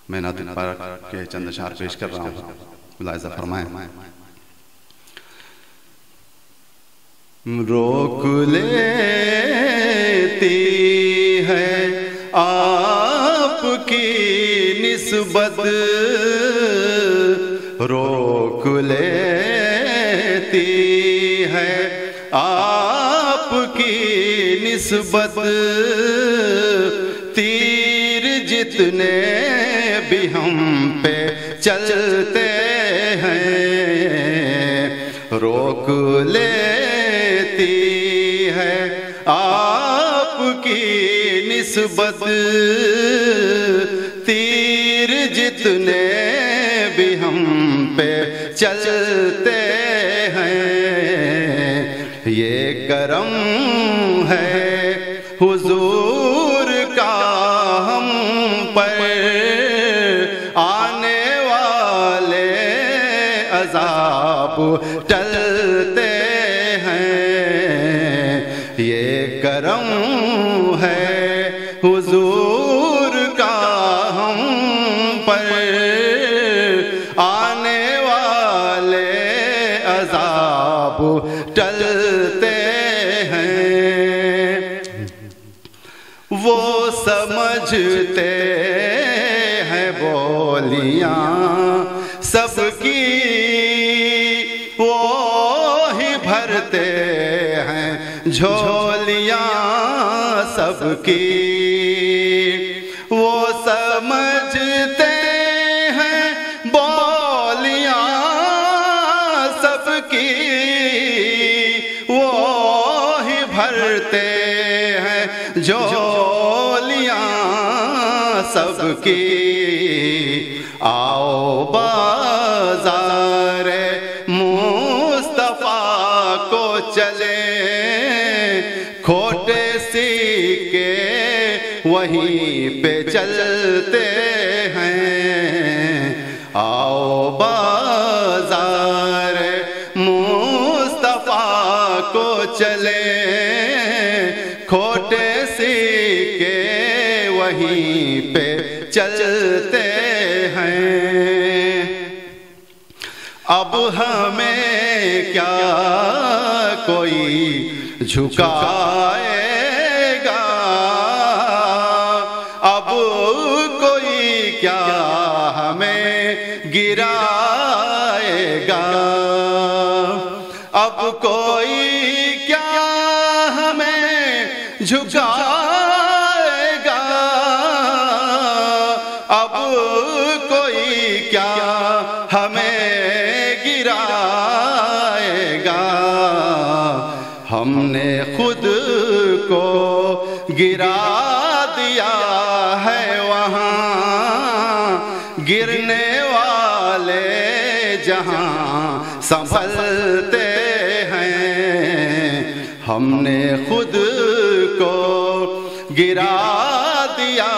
میں نعت پاک کے چند اشعار پیش کر رہا ہوں، ملاحظہ فرمائیں۔ روک لیتی ہے آپ کی نسبت، روک لیتی ہے آپ کی نسبت، تیر جتنے بھی ہم پہ چلتے ہیں، روک لیتی ہے آپ کی نسبت، تیر جتنے بھی ہم پہ چلتے ہیں، یہ کرم ہے حضور کا ہم پر، آنے والے عذاب ٹلتے ہیں، یہ کرم ہے حضور کا ہم پر، آنے والے عذاب ٹلتے ہیں۔ وہ سمجھتے ہیں بولیاں سب کی، وہی بھرتے ہیں جھولیاں سب کی، وہ سمجھتے ہیں بولیاں سب کی، وہی بھرتے ہیں جھولیاں سب کی۔ آؤ بازار مصطفیٰ کو چلیں، کھوٹے سکے وہیں پہ چلتے ہیں، آؤ بازار مصطفیٰ کو چلیں، کھوٹے سکے وہیں پہ چلتے ہیں۔ اب ہمیں کیا کوئی جھکائے گا، اب کوئی کیا ہمیں گرائے گا، اب کوئی کیا ہمیں جھکائے گا، اب کوئی کیا ہمیں گرائے گا، ہم نے خود کو گرا دیا ہے وہاں، گرنے والے جہاں سنبھلتے ہیں، ہم نے خود کو گرا دیا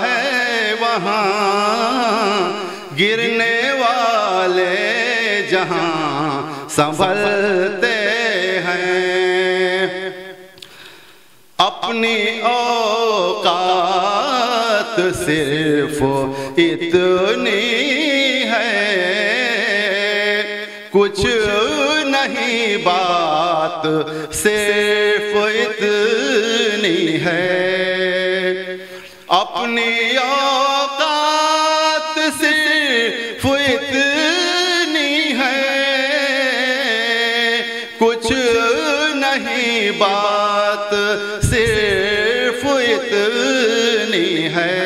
ہے وہاں، گرنے والے جہاں سنبھلتے ہیں۔ اپنی اوقات صرف اتنی ہے، کچھ نہیں بات صرف اتنی ہے، اپنی اوقات صرف اتنی ہے، کچھ نہیں بات صرف اتنی ہے،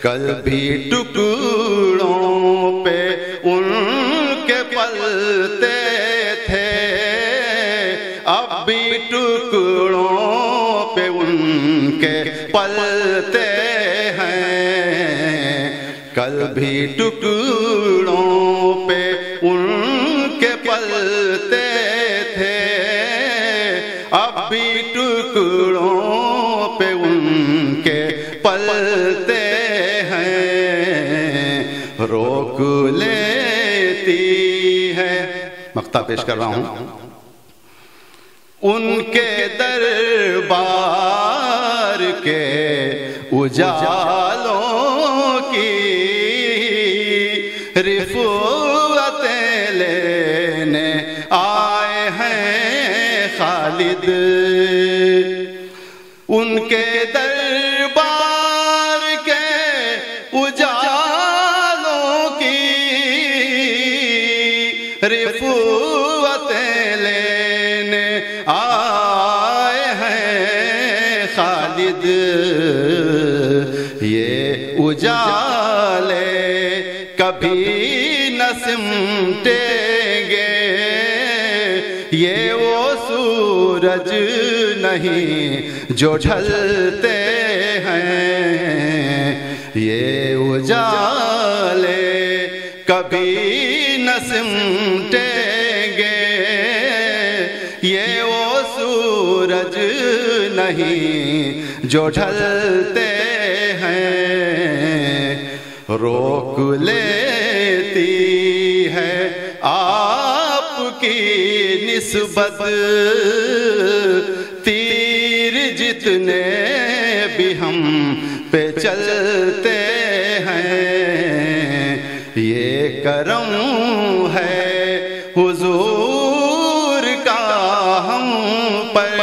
کل بھی ٹکڑوں پہ ان کے پلتے تھے، اب بھی ٹکڑوں پہ ان کے پلتے ہیں، کل بھی ٹکڑوں پہ ان کے پلتے تھے، اب بھی ٹکڑوں پہ ان کے پلتے ہیں، روک لیتی ہے۔ مقطع پیش کر رہا ہوں۔ ان کے دربار کے اجالوں رفعتیں لینے آئے ہیں خالد، ان کے دربار کے اجالوں کی رفعتیں لینے آئے ہیں خالد، یہ اجالے کبھی نہ سمٹیں گے، یہ وہ سورج نہیں جو ڈھلتے ہیں، یہ اجالے کبھی نہ سمٹیں گے، یہ وہ سورج نہیں جو ڈھلتے ہیں۔ روک لیتی ہے آپ کی نسبت تیر جتنے بھی ہم پہ چلتے ہیں، یہ کرم ہے حضور کا ہم پر